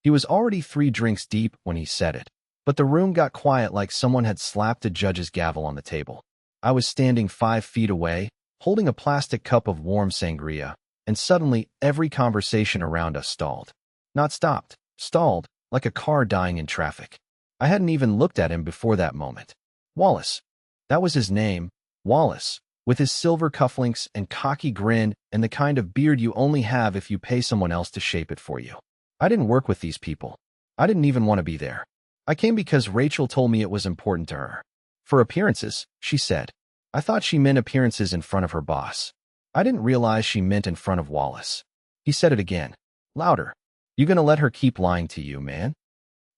He was already 3 drinks deep when he said it, but the room got quiet like someone had slapped a judge's gavel on the table. I was standing 5 feet away, holding a plastic cup of warm sangria, and suddenly every conversation around us stalled. Not stopped, stalled, like a car dying in traffic. I hadn't even looked at him before that moment. Wallace. That was his name, Wallace, with his silver cufflinks and cocky grin and the kind of beard you only have if you pay someone else to shape it for you. I didn't work with these people. I didn't even want to be there. I came because Rachel told me it was important to her. For appearances, she said. I thought she meant appearances in front of her boss. I didn't realize she meant in front of Wallace. He said it again, louder. You gonna let her keep lying to you, man?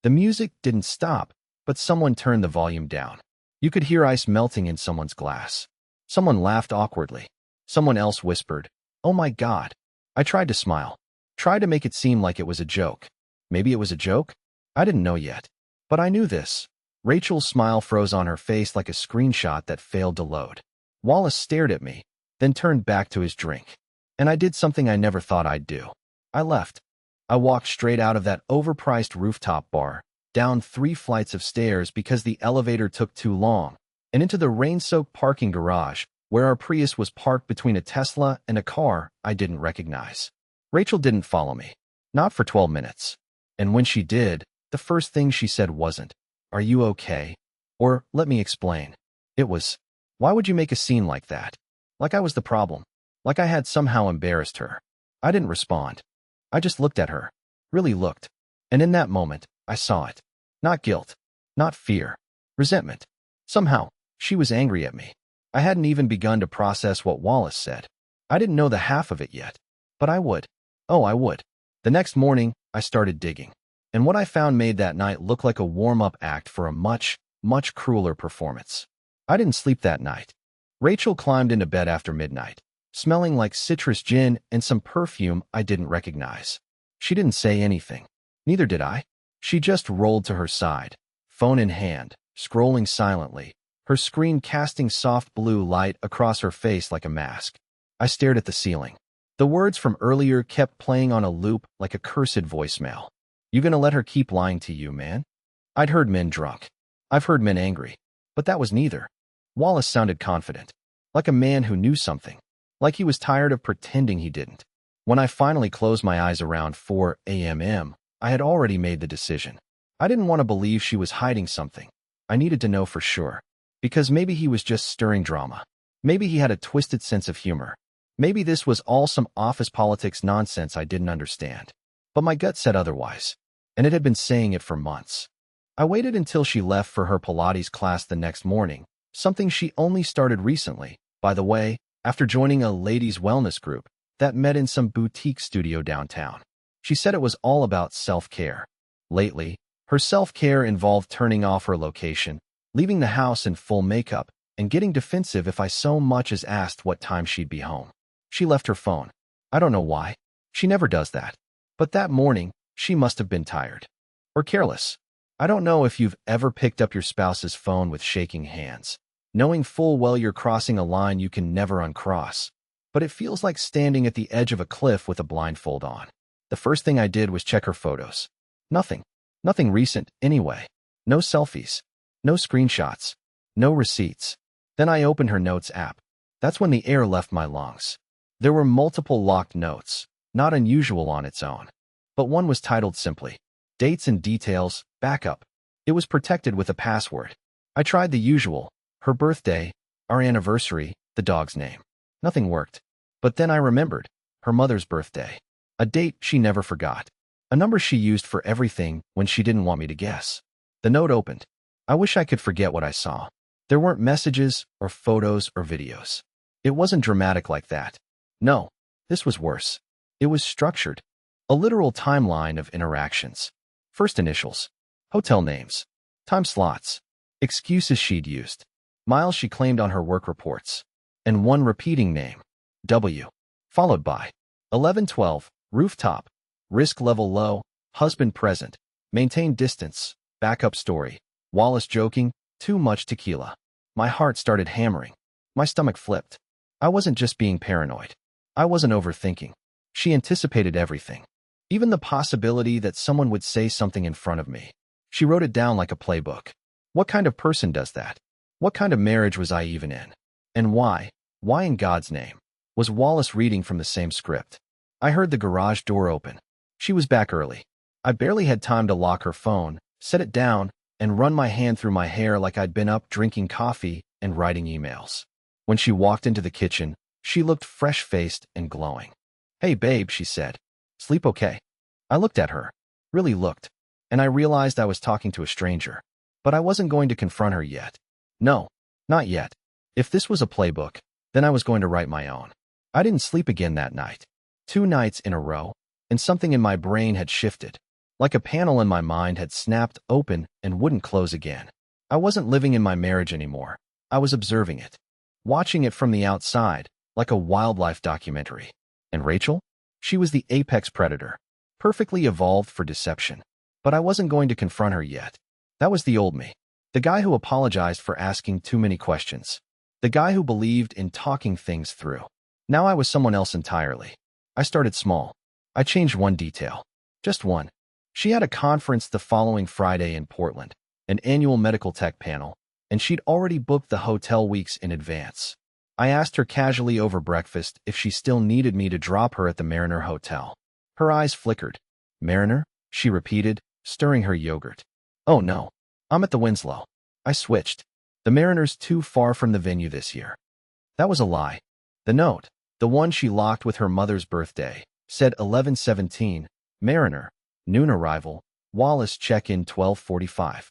The music didn't stop, but someone turned the volume down. You could hear ice melting in someone's glass. Someone laughed awkwardly. Someone else whispered, "Oh my God." I tried to smile. Tried to make it seem like it was a joke. Maybe it was a joke? I didn't know yet. But I knew this. Rachel's smile froze on her face like a screenshot that failed to load. Wallace stared at me, then turned back to his drink. And I did something I never thought I'd do. I left. I walked straight out of that overpriced rooftop bar, down 3 flights of stairs because the elevator took too long, and into the rain-soaked parking garage, where our Prius was parked between a Tesla and a car I didn't recognize. Rachel didn't follow me. Not for 12 minutes. And when she did, the first thing she said wasn't, "Are you okay?" Or, "Let me explain." It was, "Why would you make a scene like that?" Like I was the problem. Like I had somehow embarrassed her. I didn't respond. I just looked at her. Really looked. And in that moment, I saw it. Not guilt. Not fear. Resentment. Somehow, she was angry at me. I hadn't even begun to process what Wallace said. I didn't know the half of it yet. But I would. Oh, I would. The next morning, I started digging. And what I found made that night look like a warm-up act for a much, much crueler performance. I didn't sleep that night. Rachel climbed into bed after midnight, smelling like citrus gin and some perfume I didn't recognize. She didn't say anything. Neither did I. She just rolled to her side, phone in hand, scrolling silently, her screen casting soft blue light across her face like a mask. I stared at the ceiling. The words from earlier kept playing on a loop like a cursed voicemail. You gonna let her keep lying to you, man? I'd heard men drunk. I've heard men angry. But that was neither. Wallace sounded confident. Like a man who knew something. Like he was tired of pretending he didn't. When I finally closed my eyes around 4 a.m., I had already made the decision. I didn't want to believe she was hiding something. I needed to know for sure. Because maybe he was just stirring drama. Maybe he had a twisted sense of humor. Maybe this was all some office politics nonsense I didn't understand. But my gut said otherwise. And it had been saying it for months. I waited until she left for her Pilates class the next morning, something she only started recently, by the way, after joining a ladies' wellness group that met in some boutique studio downtown. She said it was all about self-care. Lately, her self-care involved turning off her location, leaving the house in full makeup, and getting defensive if I so much as asked what time she'd be home. She left her phone. I don't know why. She never does that. But that morning, she must have been tired. Or careless. I don't know if you've ever picked up your spouse's phone with shaking hands, knowing full well you're crossing a line you can never uncross. But it feels like standing at the edge of a cliff with a blindfold on. The first thing I did was check her photos. Nothing. Nothing recent, anyway. No selfies. No screenshots. No receipts. Then I opened her notes app. That's when the air left my lungs. There were multiple locked notes, not unusual on its own. But one was titled simply, Dates and Details, Backup. It was protected with a password. I tried the usual, her birthday, our anniversary, the dog's name. Nothing worked. But then I remembered, her mother's birthday. A date she never forgot. A number she used for everything when she didn't want me to guess. The note opened. I wish I could forget what I saw. There weren't messages or photos or videos. It wasn't dramatic like that. No, this was worse. It was structured. A literal timeline of interactions. First initials. Hotel names. Time slots. Excuses she'd used. Miles she claimed on her work reports. And one repeating name. W. Followed by 1112, rooftop. Risk level low. Husband present. Maintain distance. Backup story. Wallace joking. Too much tequila. My heart started hammering. My stomach flipped. I wasn't just being paranoid. I wasn't overthinking. She anticipated everything. Even the possibility that someone would say something in front of me. She wrote it down like a playbook. What kind of person does that? What kind of marriage was I even in? And why? Why in God's name? Was Wallace reading from the same script? I heard the garage door open. She was back early. I barely had time to lock her phone, set it down, and run my hand through my hair like I'd been up drinking coffee and writing emails. When she walked into the kitchen, she looked fresh-faced and glowing. "Hey, babe," she said. "Sleep okay?" I looked at her. Really looked. And I realized I was talking to a stranger. But I wasn't going to confront her yet. No, not yet. If this was a playbook, then I was going to write my own. I didn't sleep again that night. 2 nights in a row, and something in my brain had shifted. Like a panel in my mind had snapped open and wouldn't close again. I wasn't living in my marriage anymore. I was observing it. Watching it from the outside, like a wildlife documentary. And Rachel? She was the apex predator. Perfectly evolved for deception. But I wasn't going to confront her yet. That was the old me. The guy who apologized for asking too many questions. The guy who believed in talking things through. Now I was someone else entirely. I started small. I changed one detail. Just one. She had a conference the following Friday in Portland, an annual medical tech panel, and she'd already booked the hotel weeks in advance. I asked her casually over breakfast if she still needed me to drop her at the Mariner Hotel. Her eyes flickered. "Mariner?" she repeated, stirring her yogurt. "Oh no. I'm at the Winslow." I switched. "The Mariner's too far from the venue this year." That was a lie. The note, the one she locked with her mother's birthday, said 11:17, Mariner, noon arrival, Wallace check-in 12:45.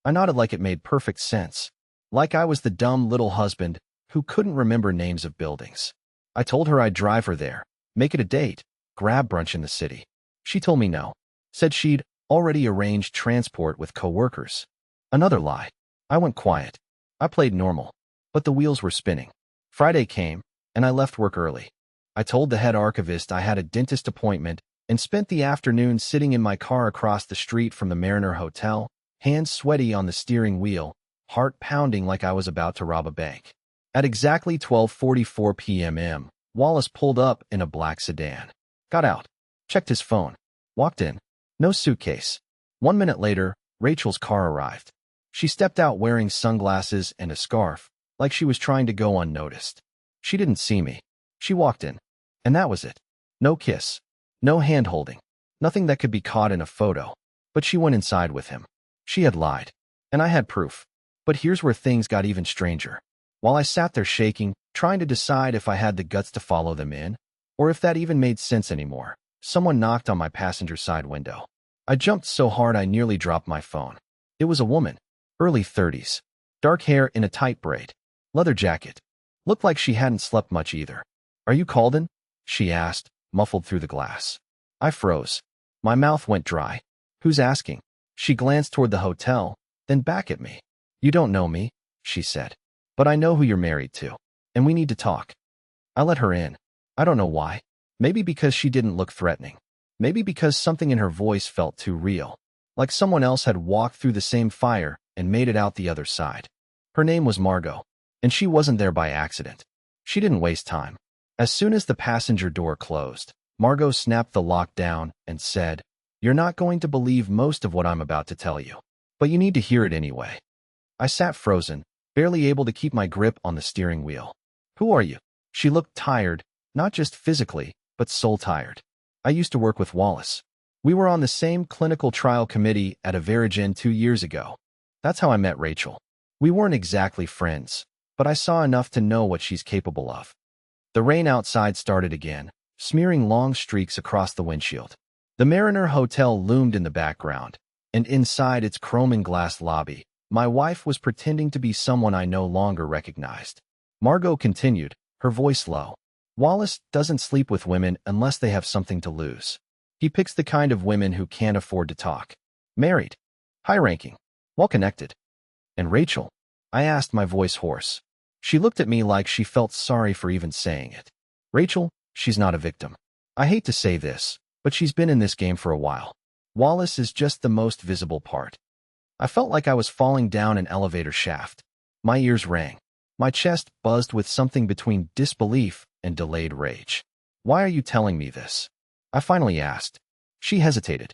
I nodded like it made perfect sense. Like I was the dumb little husband who couldn't remember names of buildings. I told her I'd drive her there, make it a date, grab brunch in the city. She told me no. Said she'd already arranged transport with coworkers. Another lie. I went quiet. I played normal. But the wheels were spinning. Friday came, and I left work early. I told the head archivist I had a dentist appointment and spent the afternoon sitting in my car across the street from the Mariner Hotel, hands sweaty on the steering wheel, heart pounding like I was about to rob a bank. At exactly 12:44 p.m., Wallace pulled up in a black sedan. Got out. Checked his phone. Walked in. No suitcase. 1 minute later, Rachel's car arrived. She stepped out wearing sunglasses and a scarf, like she was trying to go unnoticed. She didn't see me. She walked in. And that was it. No kiss. No hand-holding. Nothing that could be caught in a photo. But she went inside with him. She had lied. And I had proof. But here's where things got even stranger. While I sat there shaking, trying to decide if I had the guts to follow them in, or if that even made sense anymore, someone knocked on my passenger side window. I jumped so hard I nearly dropped my phone. It was a woman. Early 30s. Dark hair in a tight braid. Leather jacket. Looked like she hadn't slept much either. "Are you Calden?" she asked, muffled through the glass. I froze. My mouth went dry. "Who's asking?" She glanced toward the hotel, then back at me. "You don't know me," she said. "But I know who you're married to. And we need to talk." I let her in. I don't know why. Maybe because she didn't look threatening. Maybe because something in her voice felt too real. Like someone else had walked through the same fire and made it out the other side. Her name was Margot. And she wasn't there by accident. She didn't waste time. As soon as the passenger door closed, Margot snapped the lock down and said, "You're not going to believe most of what I'm about to tell you. But you need to hear it anyway." I sat frozen, barely able to keep my grip on the steering wheel. "Who are you?" She looked tired, not just physically, but soul-tired. "I used to work with Wallace. We were on the same clinical trial committee at Averagen 2 years ago. That's how I met Rachel. We weren't exactly friends, but I saw enough to know what she's capable of." The rain outside started again, smearing long streaks across the windshield. The Mariner Hotel loomed in the background, and inside its chrome and glass lobby, my wife was pretending to be someone I no longer recognized. Margot continued, her voice low. "Wallace doesn't sleep with women unless they have something to lose. He picks the kind of women who can't afford to talk. Married. High-ranking. Well-connected." "And Rachel?" I asked, my voice hoarse. She looked at me like she felt sorry for even saying it. "Rachel, she's not a victim. I hate to say this, but she's been in this game for a while. Wallace is just the most visible part." I felt like I was falling down an elevator shaft. My ears rang. My chest buzzed with something between disbelief and delayed rage. "Why are you telling me this?" I finally asked. She hesitated.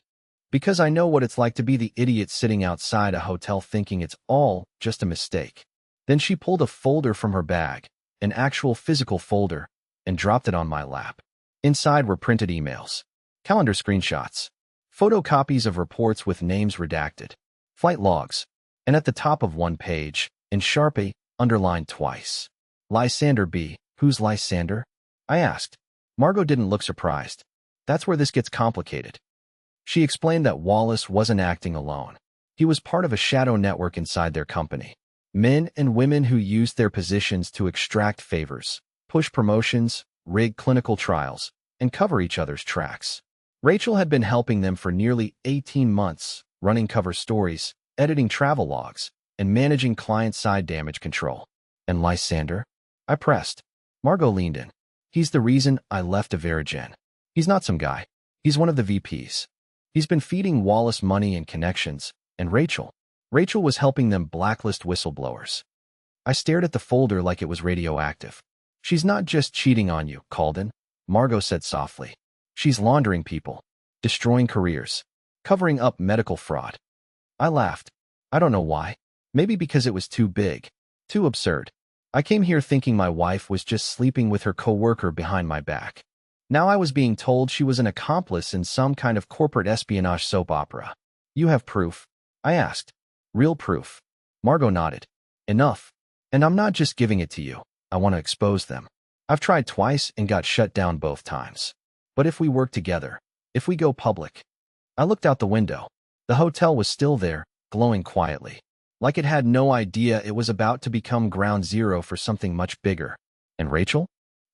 Because I know what it's like to be the idiot sitting outside a hotel thinking it's all just a mistake. Then she pulled a folder from her bag, an actual physical folder, and dropped it on my lap. Inside were printed emails, calendar screenshots, photocopies of reports with names redacted, flight logs, and at the top of one page, in Sharpie, underlined twice. Lysander B. Who's Lysander? I asked. Margot didn't look surprised. That's where this gets complicated. She explained that Wallace wasn't acting alone. He was part of a shadow network inside their company. Men and women who used their positions to extract favors, push promotions, rig clinical trials, and cover each other's tracks. Rachel had been helping them for nearly 18 months, running cover stories, editing travel logs, and managing client-side damage control. And Lysander? I pressed. Margot leaned in. He's the reason I left Averagen. He's not some guy. He's one of the VPs. He's been feeding Wallace money and connections, and Rachel was helping them blacklist whistleblowers. I stared at the folder like it was radioactive. She's not just cheating on you, Calden, Margot said softly. She's laundering people, destroying careers, covering up medical fraud. I laughed. I don't know why. Maybe because it was too big, too absurd. I came here thinking my wife was just sleeping with her coworker behind my back. Now I was being told she was an accomplice in some kind of corporate espionage soap opera. You have proof? I asked. Real proof. Margot nodded. Enough. And I'm not just giving it to you. I want to expose them. I've tried twice and got shut down both times. But if we work together, if we go public. I looked out the window. The hotel was still there, glowing quietly, like it had no idea it was about to become ground zero for something much bigger. And Rachel?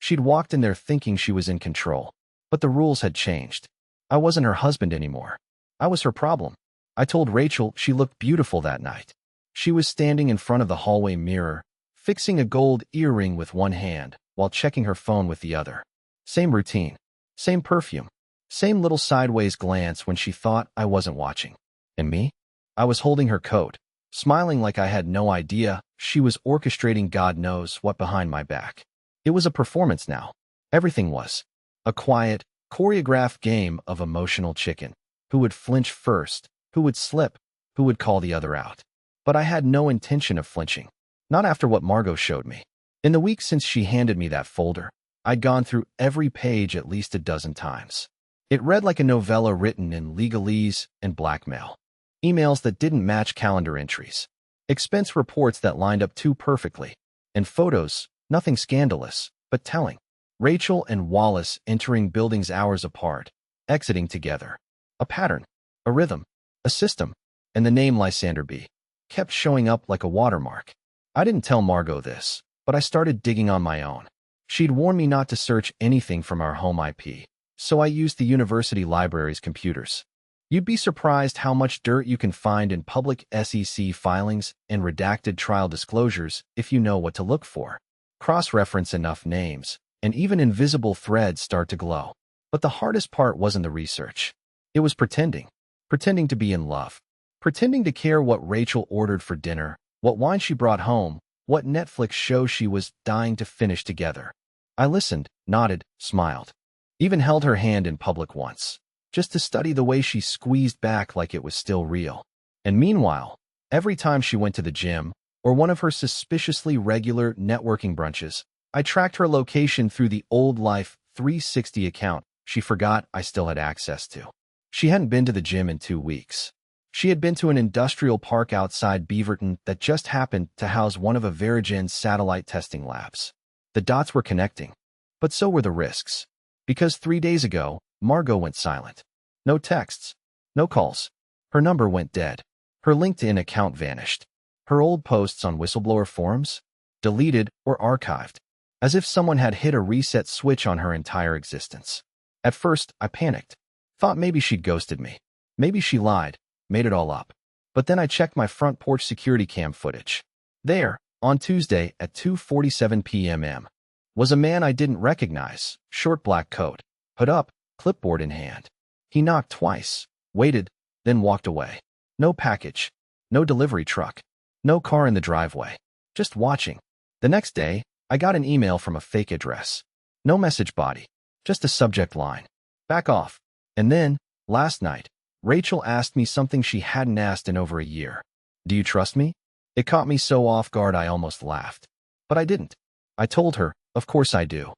She'd walked in there thinking she was in control. But the rules had changed. I wasn't her husband anymore. I was her problem. I told Rachel she looked beautiful that night. She was standing in front of the hallway mirror, fixing a gold earring with one hand while checking her phone with the other. Same routine, same perfume, same little sideways glance when she thought I wasn't watching. And me? I was holding her coat, smiling like I had no idea she was orchestrating God knows what behind my back. It was a performance now. Everything was. A quiet, choreographed game of emotional chicken. Who would flinch first? Who would slip? Who would call the other out? But I had no intention of flinching. Not after what Margot showed me. In the week since she handed me that folder, I'd gone through every page at least a dozen times. It read like a novella written in legalese and blackmail. Emails that didn't match calendar entries. Expense reports that lined up too perfectly. And photos, nothing scandalous, but telling. Rachel and Wallace entering buildings hours apart, exiting together. A pattern, a rhythm, a system, and the name Lysander B. kept showing up like a watermark. I didn't tell Margot this, but I started digging on my own. She'd warned me not to search anything from our home IP, so I used the university library's computers. You'd be surprised how much dirt you can find in public SEC filings and redacted trial disclosures if you know what to look for. Cross-reference enough names, and even invisible threads start to glow. But the hardest part wasn't the research. It was pretending to be in love, pretending to care what Rachel ordered for dinner, what wine she brought home, what Netflix show she was dying to finish together. I listened, nodded, smiled, even held her hand in public once, just to study the way she squeezed back like it was still real. And meanwhile, every time she went to the gym, or one of her suspiciously regular networking brunches, I tracked her location through the old Life 360 account she forgot I still had access to. She hadn't been to the gym in 2 weeks. She had been to an industrial park outside Beaverton that just happened to house one of Averagen's satellite testing labs. The dots were connecting, but so were the risks. Because 3 days ago, Margot went silent. No texts, no calls. Her number went dead. Her LinkedIn account vanished. Her old posts on whistleblower forums? Deleted or archived. As if someone had hit a reset switch on her entire existence. At first, I panicked. Thought maybe she'd ghosted me. Maybe she lied, made it all up. But then I checked my front porch security cam footage. There, on Tuesday at 2:47 p.m., was a man I didn't recognize, short black coat, hood up, clipboard in hand. He knocked twice, waited, then walked away. No package, no delivery truck, no car in the driveway, just watching. The next day, I got an email from a fake address. No message body, just a subject line. Back off. And then, Last night, Rachel asked me something she hadn't asked in over a year. Do you trust me? It caught me so off guard I almost laughed. But I didn't. I told her, of course I do.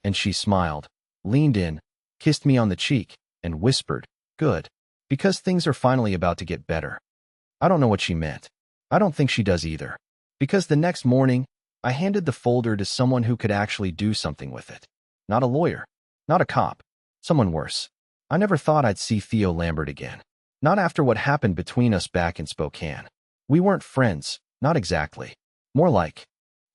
And she smiled, leaned in, kissed me on the cheek, and whispered, good. Because things are finally about to get better. I don't know what she meant. I don't think she does either. Because the next morning, I handed the folder to someone who could actually do something with it. Not a lawyer. Not a cop. Someone worse. I never thought I'd see Theo Lambert again. Not after what happened between us back in Spokane. We weren't friends, not exactly. More like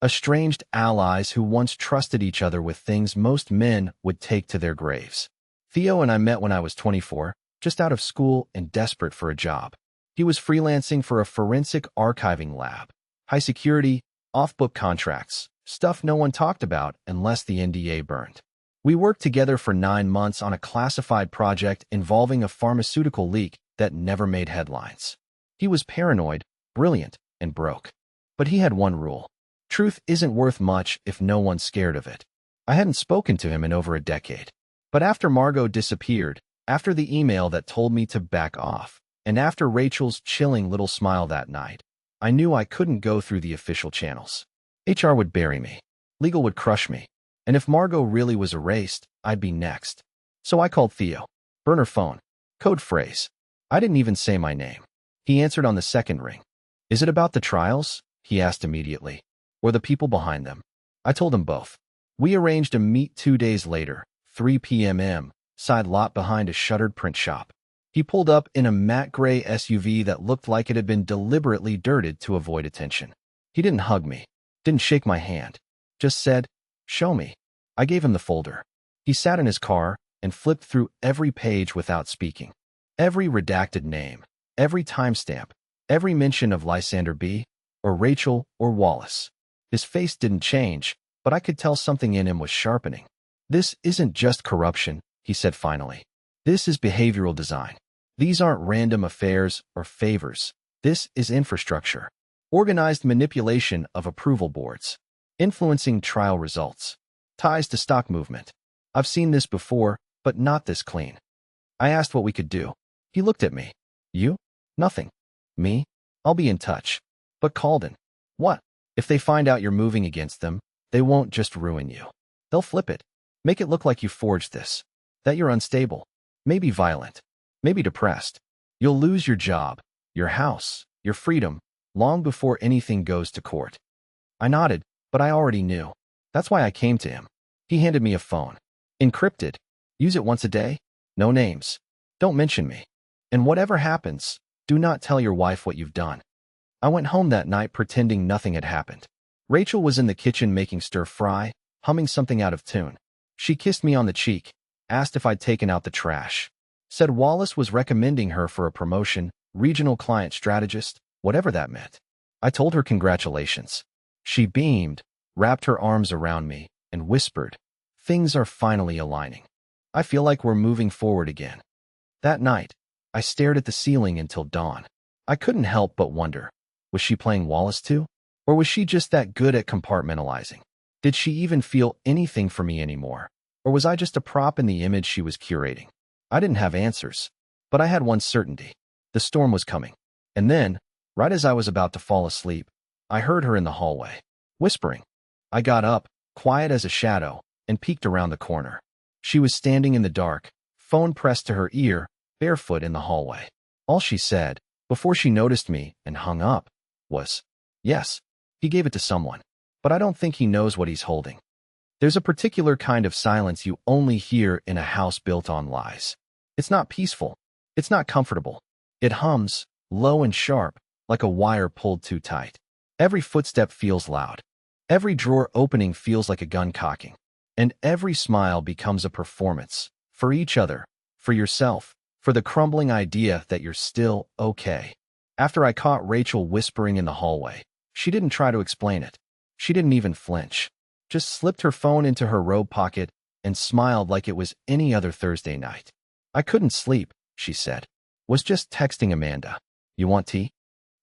estranged allies who once trusted each other with things most men would take to their graves. Theo and I met when I was 24, just out of school and desperate for a job. He was freelancing for a forensic archiving lab. High security, off-book contracts, stuff no one talked about unless the NDA burned. We worked together for 9 months on a classified project involving a pharmaceutical leak that never made headlines. He was paranoid, brilliant, and broke. But he had one rule. Truth isn't worth much if no one's scared of it. I hadn't spoken to him in over a decade. But after Margot disappeared, after the email that told me to back off, and after Rachel's chilling little smile that night, I knew I couldn't go through the official channels. HR would bury me. Legal would crush me. And if Margot really was erased, I'd be next. So I called Theo. Burner phone. Code phrase. I didn't even say my name. He answered on the second ring. Is it about the trials? He asked immediately. Or the people behind them? I told him both. We arranged a meet 2 days later, 3 p.m. Side lot behind a shuttered print shop. He pulled up in a matte gray SUV that looked like it had been deliberately dirted to avoid attention. He didn't hug me. Didn't shake my hand. Just said, show me. I gave him the folder. He sat in his car and flipped through every page without speaking. Every redacted name, every timestamp, every mention of Lysander B., or Rachel, or Wallace. His face didn't change, but I could tell something in him was sharpening. This isn't just corruption, he said finally. This is behavioral design. These aren't random affairs or favors. This is infrastructure. Organized manipulation of approval boards. Influencing trial results. Ties to stock movement. I've seen this before, but not this clean. I asked what we could do. He looked at me. You? Nothing. Me? I'll be in touch. But Calden. What? If they find out you're moving against them, they won't just ruin you. They'll flip it. Make it look like you forged this. That you're unstable. Maybe violent. Maybe depressed. You'll lose your job, your house, your freedom, long before anything goes to court. I nodded, but I already knew. That's why I came to him. He handed me a phone. Encrypted. Use it once a day. No names. Don't mention me. And whatever happens, do not tell your wife what you've done. I went home that night pretending nothing had happened. Rachel was in the kitchen making stir-fry, humming something out of tune. She kissed me on the cheek, asked if I'd taken out the trash. Said Wallace was recommending her for a promotion, regional client strategist, whatever that meant. I told her congratulations. She beamed, wrapped her arms around me, and whispered, things are finally aligning. I feel like we're moving forward again. That night, I stared at the ceiling until dawn. I couldn't help but wonder, was she playing Wallace too? Or was she just that good at compartmentalizing? Did she even feel anything for me anymore? Or was I just a prop in the image she was curating? I didn't have answers, but I had one certainty. The storm was coming. And then, right as I was about to fall asleep, I heard her in the hallway, whispering. I got up, quiet as a shadow, and peeked around the corner. She was standing in the dark, phone pressed to her ear, barefoot in the hallway. All she said, before she noticed me and hung up, was, yes, he gave it to someone, but I don't think he knows what he's holding. There's a particular kind of silence you only hear in a house built on lies. It's not peaceful. It's not comfortable. It hums, low and sharp, like a wire pulled too tight. Every footstep feels loud. Every drawer opening feels like a gun cocking. And every smile becomes a performance, for each other, for yourself, for the crumbling idea that you're still okay. After I caught Rachel whispering in the hallway, she didn't try to explain it. She didn't even flinch. Just slipped her phone into her robe pocket and smiled like it was any other Thursday night. I couldn't sleep, she said. Was just texting Amanda. You want tea?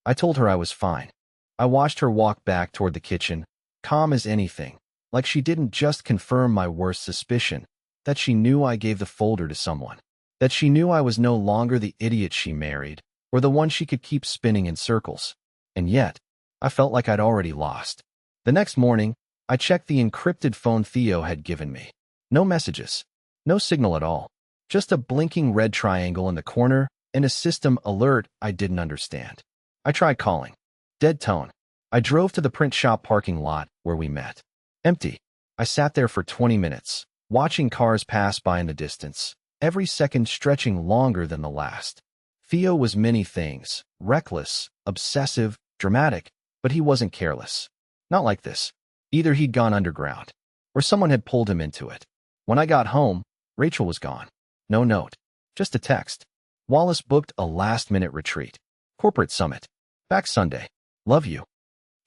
I told her I was fine. I watched her walk back toward the kitchen, calm as anything, like she didn't just confirm my worst suspicion, that she knew I gave the folder to someone. that she knew I was no longer the idiot she married, or the one she could keep spinning in circles. And yet, I felt like I'd already lost. The next morning, I checked the encrypted phone Theo had given me. No messages. No signal at all. Just a blinking red triangle in the corner and a system alert I didn't understand. I tried calling. Dead tone. I drove to the print shop parking lot where we met. Empty. I sat there for 20 minutes, watching cars pass by in the distance, every second stretching longer than the last. Theo was many things, reckless, obsessive, dramatic, but he wasn't careless. Not like this. Either he'd gone underground, or someone had pulled him into it. When I got home, Rachel was gone. No note. Just a text. Wallace booked a last-minute retreat. Corporate summit. Back Sunday. Love you.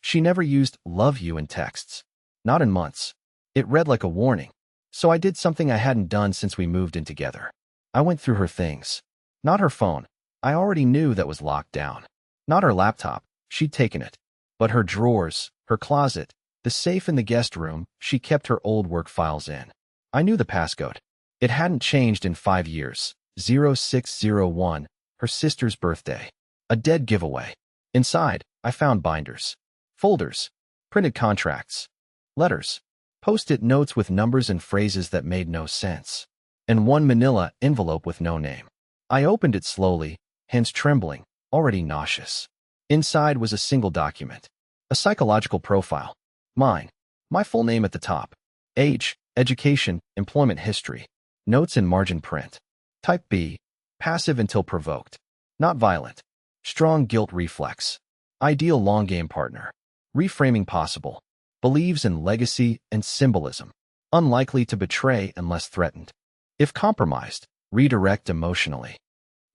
She never used love you in texts. Not in months. It read like a warning. So I did something I hadn't done since we moved in together. I went through her things. Not her phone. I already knew that was locked down. Not her laptop. She'd taken it. But her drawers, her closet, the safe in the guest room, she kept her old work files in. I knew the passcode. It hadn't changed in 5 years. 0601, her sister's birthday. A dead giveaway. Inside, I found binders, folders, printed contracts, letters, post-it notes with numbers and phrases that made no sense, and one manila envelope with no name. I opened it slowly, hands trembling, already nauseous. Inside was a single document. A psychological profile. Mine. My full name at the top. Age, education, employment history. Notes in margin print. Type B. Passive until provoked. Not violent. Strong guilt reflex. Ideal long game partner. Reframing possible. Believes in legacy and symbolism. Unlikely to betray unless threatened. If compromised, redirect emotionally.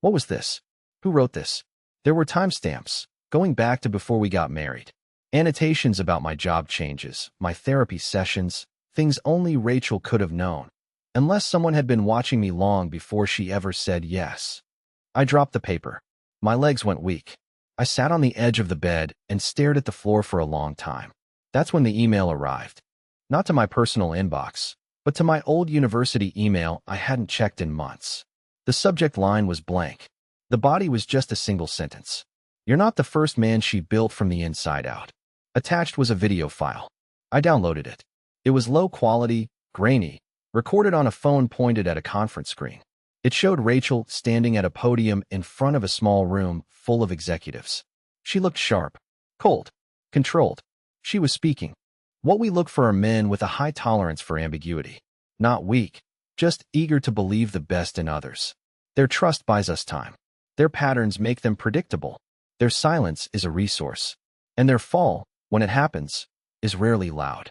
What was this? Who wrote this? There were timestamps, going back to before we got married. Annotations about my job changes, my therapy sessions, things only Rachel could have known. Unless someone had been watching me long before she ever said yes. I dropped the paper. My legs went weak. I sat on the edge of the bed and stared at the floor for a long time. That's when the email arrived. Not to my personal inbox, but to my old university email I hadn't checked in months. The subject line was blank. The body was just a single sentence. You're not the first man she built from the inside out. Attached was a video file. I downloaded it. It was low quality, grainy, recorded on a phone pointed at a conference screen. It showed Rachel standing at a podium in front of a small room full of executives. She looked sharp, cold, controlled. She was speaking. What we look for are men with a high tolerance for ambiguity. Not weak, just eager to believe the best in others. Their trust buys us time. Their patterns make them predictable. Their silence is a resource. And their fall, when it happens, is rarely loud.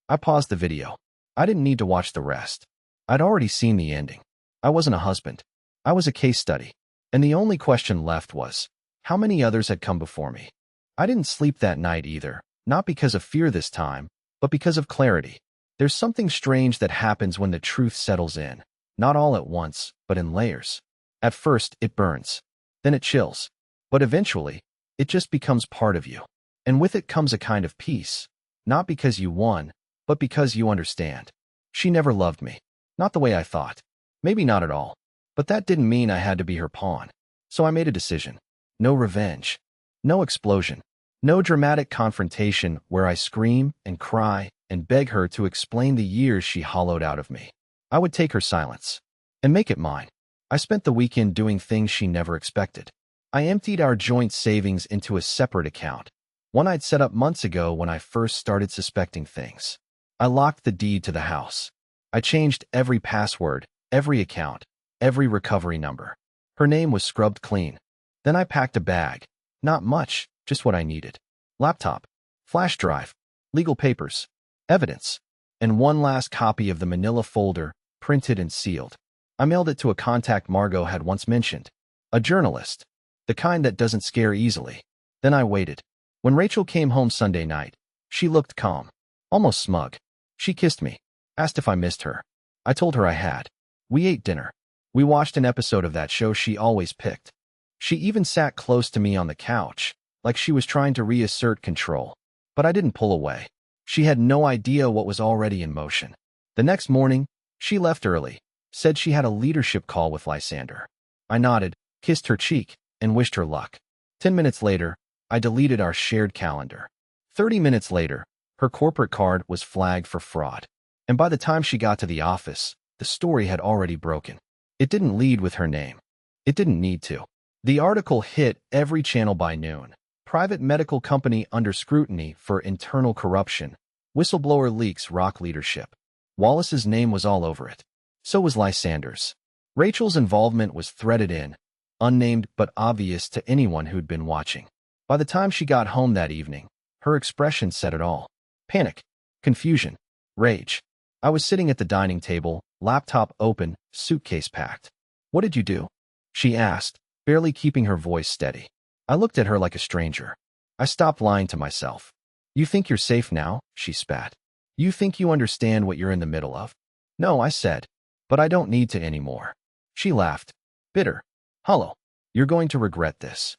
I paused the video. I didn't need to watch the rest. I'd already seen the ending. I wasn't a husband. I was a case study. And the only question left was, how many others had come before me? I didn't sleep that night either, not because of fear this time, but because of clarity. There's something strange that happens when the truth settles in, not all at once, but in layers. At first, it burns. Then it chills. But eventually, it just becomes part of you. And with it comes a kind of peace, not because you won, but because you understand. She never loved me. Not the way I thought. Maybe not at all. But that didn't mean I had to be her pawn. So I made a decision. No revenge. No explosion. No dramatic confrontation where I scream and cry and beg her to explain the years she hollowed out of me. I would take her silence and make it mine. I spent the weekend doing things she never expected. I emptied our joint savings into a separate account, one I'd set up months ago when I first started suspecting things. I locked the deed to the house. I changed every password, every account, every recovery number. Her name was scrubbed clean. Then I packed a bag. Not much, just what I needed. Laptop, flash drive, legal papers, evidence, and one last copy of the manila folder, printed and sealed. I mailed it to a contact Margot had once mentioned. A journalist. The kind that doesn't scare easily. Then I waited. When Rachel came home Sunday night, she looked calm, almost smug. She kissed me, asked if I missed her. I told her I had. We ate dinner. We watched an episode of that show she always picked. She even sat close to me on the couch, like she was trying to reassert control. But I didn't pull away. She had no idea what was already in motion. The next morning, she left early, Said she had a leadership call with Lysander. I nodded, kissed her cheek, and wished her luck. 10 minutes later, I deleted our shared calendar. 30 minutes later, her corporate card was flagged for fraud. And by the time she got to the office, the story had already broken. It didn't lead with her name. It didn't need to. The article hit every channel by noon. Private medical company under scrutiny for internal corruption. Whistleblower leaks rock leadership. Wallace's name was all over it. So was Lysander's. Rachel's involvement was threaded in, unnamed but obvious to anyone who'd been watching. By the time she got home that evening, her expression said it all. Panic, confusion, rage. I was sitting at the dining table, laptop open, suitcase packed. What did you do? She asked, barely keeping her voice steady. I looked at her like a stranger. I stopped lying to myself. You think you're safe now? She spat. You think you understand what you're in the middle of? No, I said. But I don't need to anymore. She laughed. Bitter. Hollow. You're going to regret this.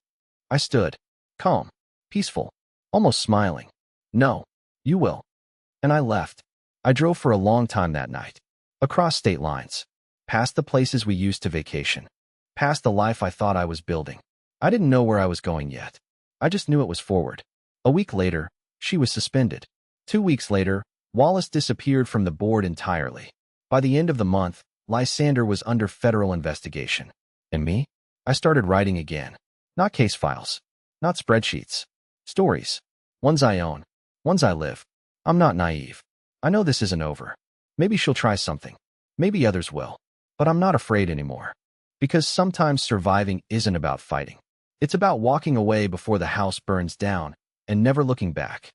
I stood. Calm. Peaceful. Almost smiling. No. You will. And I left. I drove for a long time that night. Across state lines. Past the places we used to vacation. Past the life I thought I was building. I didn't know where I was going yet. I just knew it was forward. A week later, she was suspended. 2 weeks later, Wallace disappeared from the board entirely. By the end of the month, Lysander was under federal investigation. And me? I started writing again. Not case files. Not spreadsheets. Stories. Ones I own. Ones I live. I'm not naive. I know this isn't over. Maybe she'll try something. Maybe others will. But I'm not afraid anymore. Because sometimes surviving isn't about fighting. It's about walking away before the house burns down and never looking back.